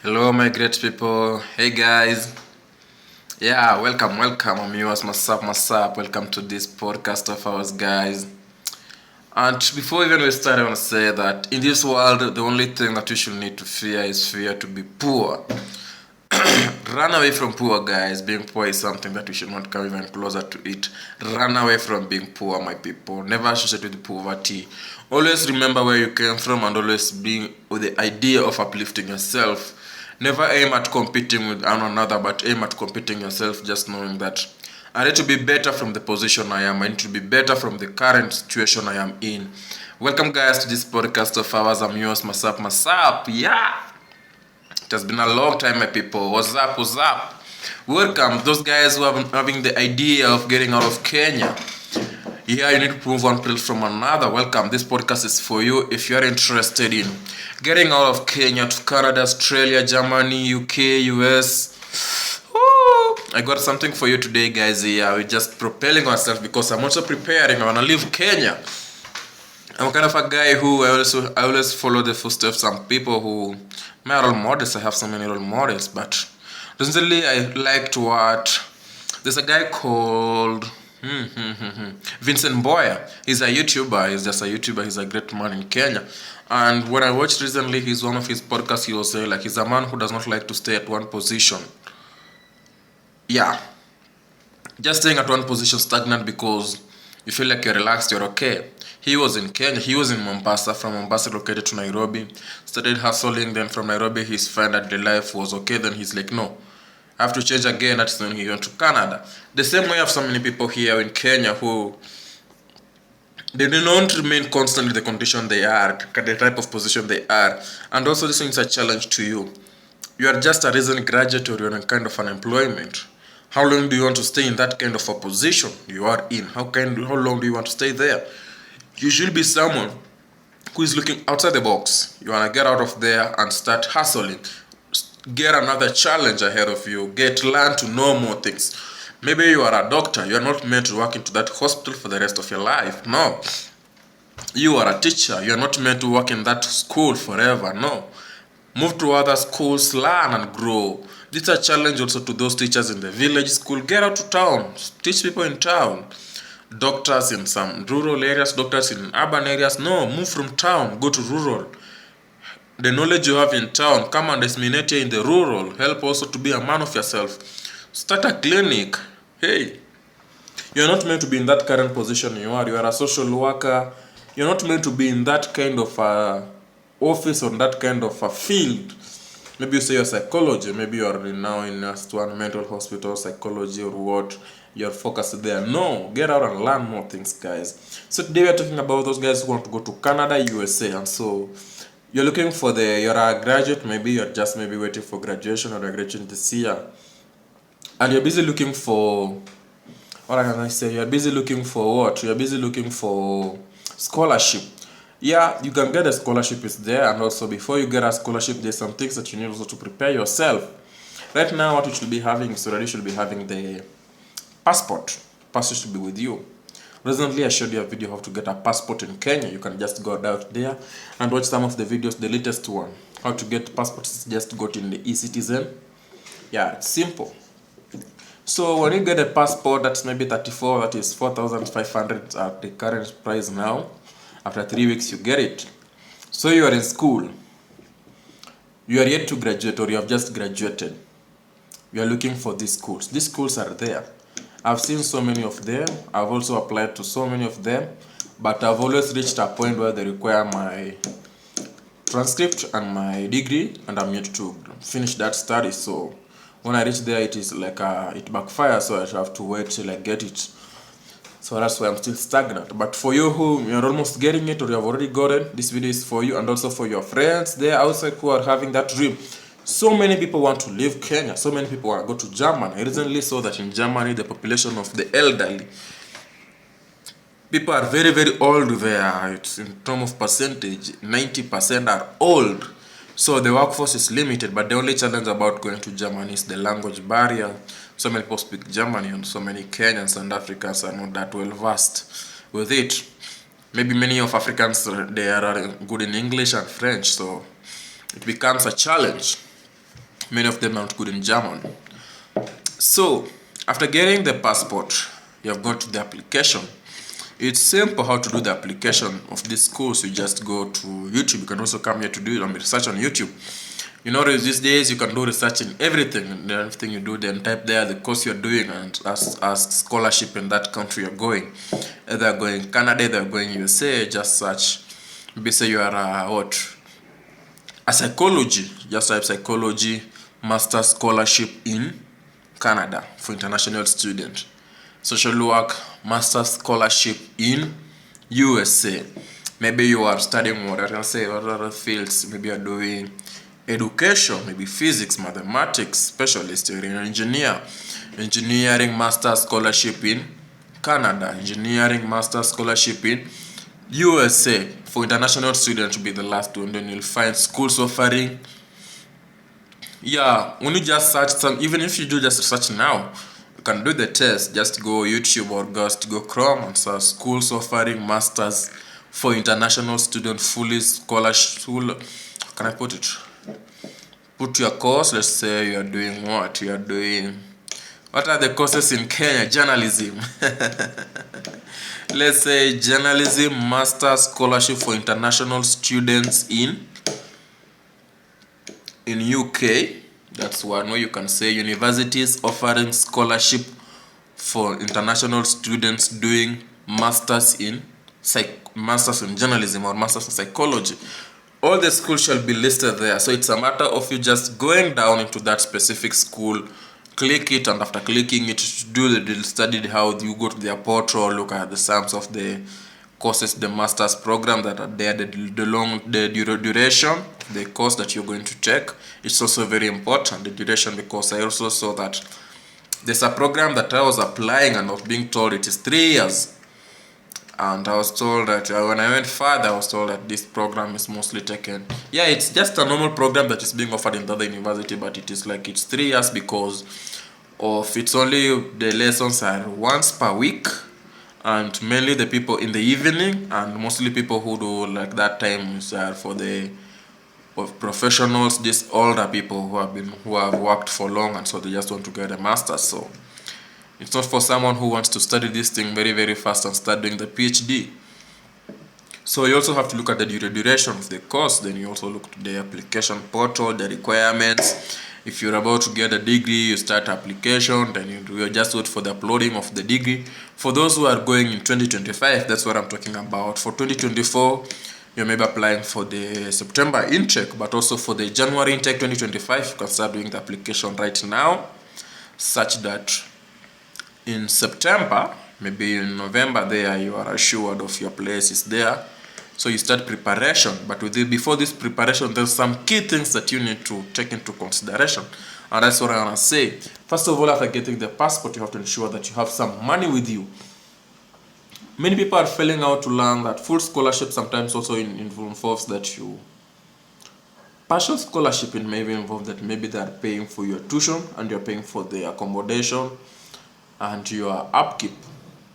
Hello, my great people. Hey, guys. Yeah, welcome. I'm yours, Masap. Welcome to this podcast of ours, guys. And before even we start, I want to say that in this world, the only thing that you should need to fear is fear to be poor. Run away from poor, guys. Being poor is something that we should not come even closer to it. Run away from being poor, my people. Never associate with poverty. Always remember where you came from and always be with the idea of uplifting yourself. Never aim at competing with one another, but aim at competing yourself, just knowing that I need to be better from the position I am. I need to be better from the current situation I am in. Welcome, guys, to this podcast of ours. I'm yours, Masap. Yeah. It has been a long time, my people. What's up? Welcome. Those guys who are having the idea of getting out of Kenya. Yeah, you need to prove one place from another. Welcome. This podcast is for you if you are interested in getting out of Kenya to Canada, Australia, Germany, UK, US. Woo! I got something for you today, guys. Yeah, we're just propelling ourselves because I'm also preparing. I want to leave Kenya. I'm kind of a guy who I always follow the footsteps of some people who my role models. I have so many role models, but recently I liked what there's a guy called Vincent Boyer. He's a YouTuber. He's just a YouTuber. He's a great man in Kenya. And when I watched recently one of his podcasts, he was saying like he's a man who does not like to stay at one position. Yeah, just staying at one position stagnant because you feel like you're relaxed, you're okay. He was in Kenya, he was in Mombasa, from Mombasa located to Nairobi, started hustling, then from Nairobi he's found that the life was okay, then he's like, no, I have to change again. That's when he went to Canada. The same way I have so many people here in Kenya who they do not remain constant in the condition they are, the type of position they are. And also this is a challenge to you. You are just a recent graduate or you're in kind of unemployment. How long do you want to stay in that kind of a position you are in? How long do you want to stay there? You should be someone who is looking outside the box. You want to get out of there and start hustling. Get another challenge ahead of you. Learn to know more things. Maybe you are a doctor. You are not meant to work into that hospital for the rest of your life. No. You are a teacher. You are not meant to work in that school forever. No. Move to other schools, learn and grow. This is a challenge also to those teachers in the village school. Get out to town. Teach people in town. Doctors in some rural areas, doctors in urban areas. No, move from town. Go to rural. The knowledge you have in town, come and disseminate it in the rural. Help also to be a man of yourself. Start a clinic. Hey, you're not meant to be in that current position you are. You are a social worker. You're not meant to be in that kind of office or that kind of a field. Maybe you say you're psychology. Maybe you are now in one mental hospital, psychology or what. You're focused there. No, get out and learn more things, guys. So today we're talking about those guys who want to go to Canada, USA. And so you're looking for you're a graduate. Maybe you're just waiting for graduation or you're graduating this year. And you're busy looking for, what can I say? You're busy looking for what? You're busy looking for scholarship. Yeah, you can get a scholarship, is there, and also before you get a scholarship, there's some things that you need also to prepare yourself. Right now, what you should be having is already should be having the passport. Passport should be with you. Recently, I showed you a video how to get a passport in Kenya. You can just go out there and watch some of the videos, the latest one. How to get passports, just go to in the eCitizen. Yeah, it's simple. So when you get a passport, that's maybe 34, that is 4,500 at the current price now. After 3 weeks, you get it. So you are in school. You are yet to graduate or you have just graduated. You are looking for these schools. These schools are there. I've seen so many of them. I've also applied to so many of them. But I've always reached a point where they require my transcript and my degree. And I'm yet to finish that study. So when I reach there, it is like it backfires. So I have to wait till I get it. So that's why I'm still stagnant. But for you who you're almost getting it or you have already got it, this video is for you and also for your friends there outside who are having that dream. So many people want to leave Kenya. So many people want to go to Germany. I recently saw that in Germany, the population of the elderly, people are very, very old there. It's in terms of percentage, 90% are old. So the workforce is limited, but the only challenge about going to Germany is the language barrier. So many people speak Germany and so many Kenyans and Africans are not that well versed with it. Maybe many of Africans, they are good in English and French, so it becomes a challenge. Many of them are not good in German. So after getting the passport, you have gone to the application. It's simple how to do the application of these schools. You just go to YouTube. You can also come here to do research on YouTube. You know, these days you can do research in everything, and everything you do, then type there the course you're doing and ask scholarship in that country you're going. Either you're going Canada, either you're going USA, just search. Maybe say you are a psychology, just type psychology master scholarship in Canada for international student. Social work master scholarship in USA. Maybe you are studying what I can say, what other fields. Maybe you're doing education, maybe physics, mathematics specialist, you're an engineering master scholarship in Canada, engineering master scholarship in USA. For international students to be the last one, then you'll find schools offering. Yeah, when you just search some, even if you do just research now, you can do the test. Just go YouTube or just go Chrome and search schools offering masters for international student fully scholarship. How can I put it? Put your course. Let's say you are doing what? You are doing. What are the courses in Kenya? Journalism. Let's say journalism master scholarship for international students in UK. That's one way you can say universities offering scholarship for international students doing masters in journalism or masters in psychology. All the schools shall be listed there. So it's a matter of you just going down into that specific school, click it, and after clicking it, do the study, how you go to their portal, look at the sums of the courses, the master's program that are there, the duration, the course that you're going to take. It's also very important, the duration, because I also saw that there's a program that I was applying and I was being told it is 3 years. And I was told that when I went further, I was told that this program is mostly taken. Yeah, it's just a normal program that is being offered in the other university, but it is like it's 3 years because of it's only the lessons are once per week, and mainly the people in the evening, and mostly people who do like that time is for the professionals, these older people who have worked for long, and so they just want to get a master's. So it's not for someone who wants to study this thing very, very fast and start doing the PhD. So you also have to look at the duration of the course. Then you also look at the application portal, the requirements. If you're about to get a degree, you start application, then you just wait for the uploading of the degree. For those who are going in 2025, that's what I'm talking about. For 2024, you may be applying for the September intake, but also for the January intake 2025, you can start doing the application right now, such that in September, maybe in November there, you are assured of your place is there. So you start preparation, but before this preparation, there's some key things that you need to take into consideration. And that's what I want to say. First of all, after getting the passport, you have to ensure that you have some money with you. Many people are failing out to learn that full scholarship sometimes also involves that you partial scholarship. It may even involve that maybe they are paying for your tuition and you're paying for the accommodation and your upkeep,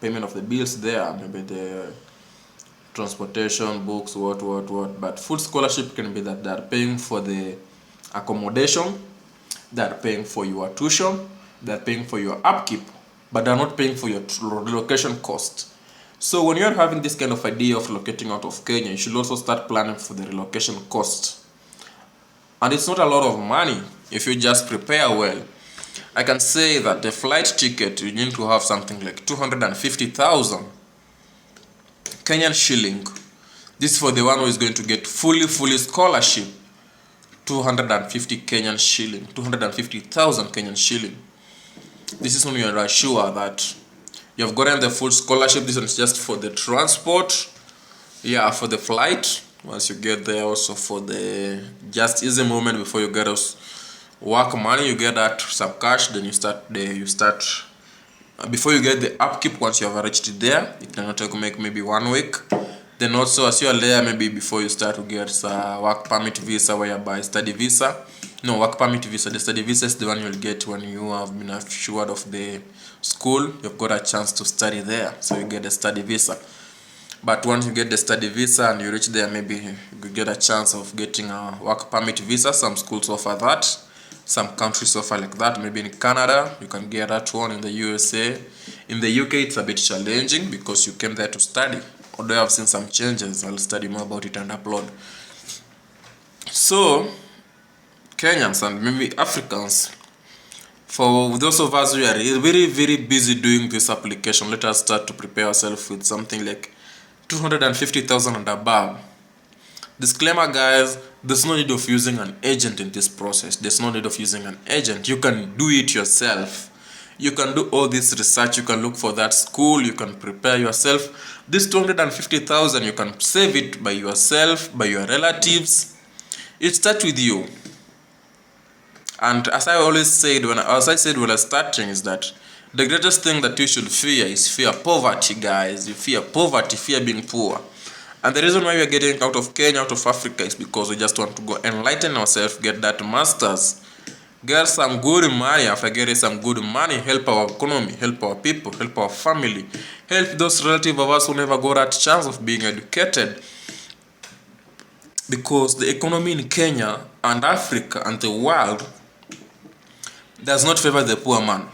payment of the bills there, maybe the transportation, books, what. But full scholarship can be that they're paying for the accommodation, they're paying for your tuition, they're paying for your upkeep, but they're not paying for your relocation cost. So when you're having this kind of idea of relocating out of Kenya, you should also start planning for the relocation cost. And it's not a lot of money if you just prepare well. I can say that the flight ticket, you need to have something like 250,000 Kenyan shilling. This is for the one who is going to get fully scholarship. 250 Kenyan shilling, 250,000 Kenyan shilling. This is when you are sure that you have gotten the full scholarship. This one is just for the transport, yeah, for the flight. Once you get there, also for the just easy moment before you get us work money, you get that some cash. Then you start before you get the upkeep. Once you have reached there, it can take maybe 1 week. Then also as you are there, maybe before you start to get work permit visa, whereby study visa. No, work permit visa. The study visa is the one you'll get when you have been assured of the school. You've got a chance to study there, so you get a study visa. But once you get the study visa and you reach there, maybe you get a chance of getting a work permit visa. Some schools offer that. Some countries offer like that. Maybe in Canada, you can get that one. In the USA, in the UK, it's a bit challenging because you came there to study. Although I've seen some changes, I'll study more about it and upload. So, Kenyans and maybe Africans, for those of us who are very, very busy doing this application, let us start to prepare ourselves with something like 250,000 and above. Disclaimer, guys, there's no need of using an agent in this process. There's no need of using an agent. You can do it yourself. You can do all this research. You can look for that school. You can prepare yourself. This 250,000, you can save it by yourself, by your relatives. It starts with you. And as I always said when I was starting, is that the greatest thing that you should fear is fear poverty, guys. You fear poverty, fear being poor. And the reason why we are getting out of Kenya, out of Africa, is because we just want to go enlighten ourselves, get that masters, get some good money. After getting some good money, help our economy, help our people, help our family, help those relatives of us who never got that chance of being educated. Because the economy in Kenya and Africa and the world does not favor the poor man.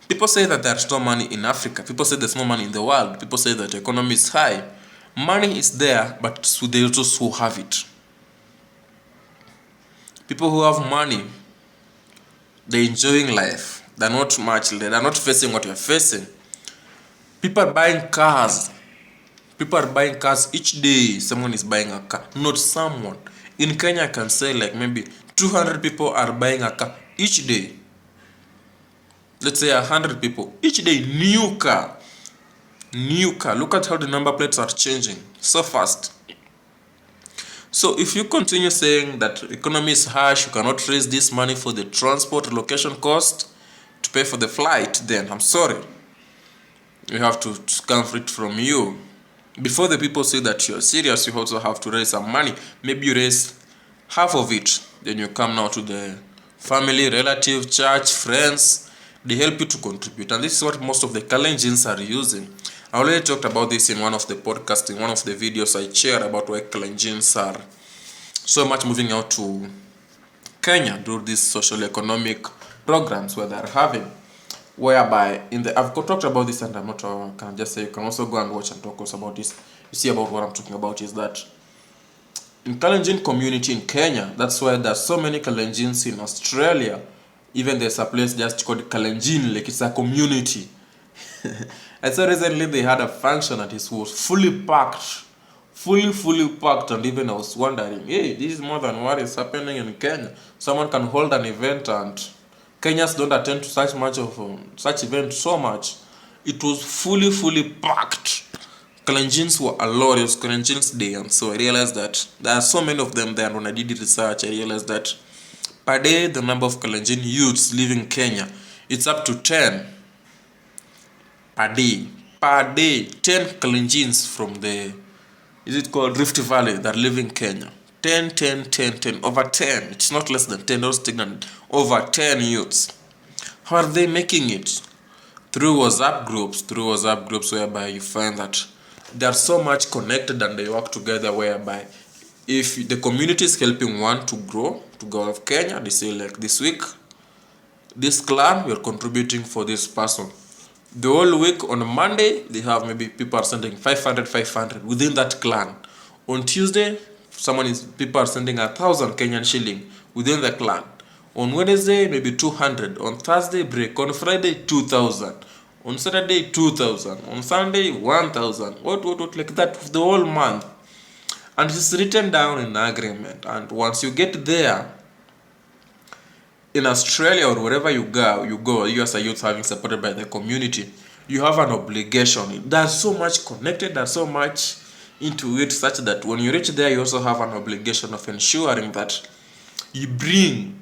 People say that there's no money in Africa. People say there's no money in the world. People say that the economy is high. Money is there, but there's those who have it. People who have money, they're enjoying life. They're not facing what you're facing. People are buying cars. People are buying cars each day. Someone is buying a car. Not someone. In Kenya, I can say like maybe 200 people are buying a car each day. Let's say 100 people each day. New car. Look at how the number plates are changing so fast. So if you continue saying that economy is harsh, you cannot raise this money for the transport location cost to pay for the flight, then I'm sorry, we have to come for it from you. Before the people say that you're serious, you also have to raise some money. Maybe you raise half of it, then you come now to the family, relative, church, friends. They help you to contribute, and this is what most of the Kalenjins are using. I already talked about this in one of the podcasts, in one of the videos I shared about why Kalenjins are so much moving out to Kenya do these social economic programs where they're having, whereby I've talked about this, and I'm not can just say you can also go and watch and talk also about this. You see about what I'm talking about is that in Kalenjin community in Kenya, that's why there's so many Kalenjins in Australia. Even there's a place just called Kalenjin, like it's a community. And so recently they had a function that was fully packed. Fully packed, and even I was wondering, hey, this is more than what is happening in Kenya. Someone can hold an event, and Kenyans don't attend to such event so much. It was fully packed. Kalenjins were a lot. It was Kalenjins Day, and so I realized that there are so many of them there. And when I did research, I realized that per day, the number of Kalenjin youths living in Kenya, it's up to 10 per day. Per day, 10 Kalenjins from the, is it called Rift Valley, that live in Kenya. 10, over 10. It's not less than 10, over 10 youths. How are they making it? Through WhatsApp groups whereby you find that they are so much connected and they work together, whereby if the community is helping one to grow, to go out of Kenya, they say like this week, this clan, we are contributing for this person. The whole week on a Monday, they have maybe people are sending 500 within that clan. On Tuesday, people are sending 1,000 Kenyan shilling within the clan. On Wednesday, maybe 200. On Thursday, break. On Friday, 2,000. On Saturday, 2,000. On Sunday, 1,000. What, like that for the whole month. And it's written down in the agreement. And once you get there, in Australia or wherever you go, you as a youth having supported by the community, you have an obligation. There's so much connected, there's so much into it, such that when you reach there, you also have an obligation of ensuring that you bring,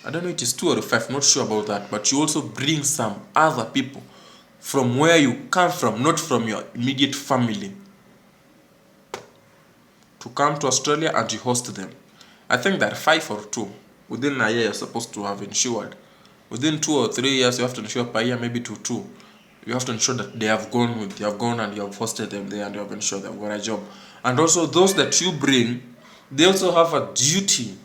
I don't know if it is 2 or 5, not sure about that, but you also bring some other people from where you come from, not from your immediate family, to come to Australia and you host them. I think that 5 or 2. Within a year, you're supposed to have insured. Within 2 or 3 years, you have to insure per year, maybe to 2. You have to ensure that they have gone and you have hosted them there, and you have ensured they've got a job. And also those that you bring, they also have a duty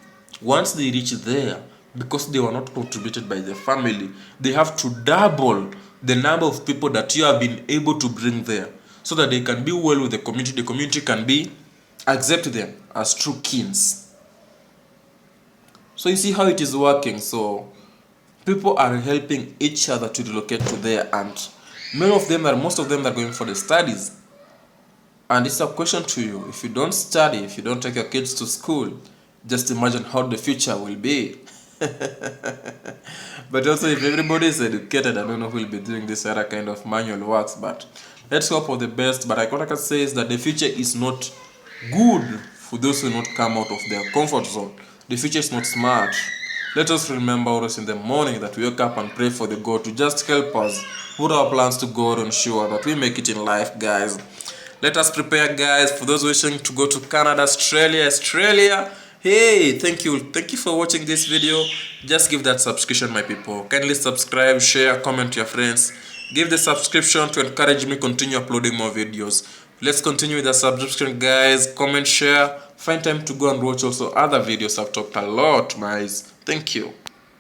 Once they reach there, because they were not contributed by the family, they have to double the number of people that you have been able to bring there, so that they can be well with the community can be accept them as true kings. So you see how it is working. So people are helping each other to relocate to there, and most of them are going for the studies. And it's a question to you: if you don't study, if you don't take your kids to school, just imagine how the future will be. But also, if everybody is educated, I don't know who will be doing this other kind of manual works, but let's hope for the best. But what I can say is that the future is not good for those who not come out of their comfort zone. The future is not smart. Let us remember always in the morning that we wake up and pray for the God to just help us put our plans to God and ensure that we make it in life, guys. Let us prepare, guys, for those wishing to go to Canada, Australia. Hey, thank you for watching this video. Just give that subscription, my people. Kindly subscribe, share, comment to your friends. Give the subscription to encourage me continue uploading more videos. Let's continue with the subscription, guys. Comment, share, find time to go and watch also other videos. I've talked a lot, guys. Thank you.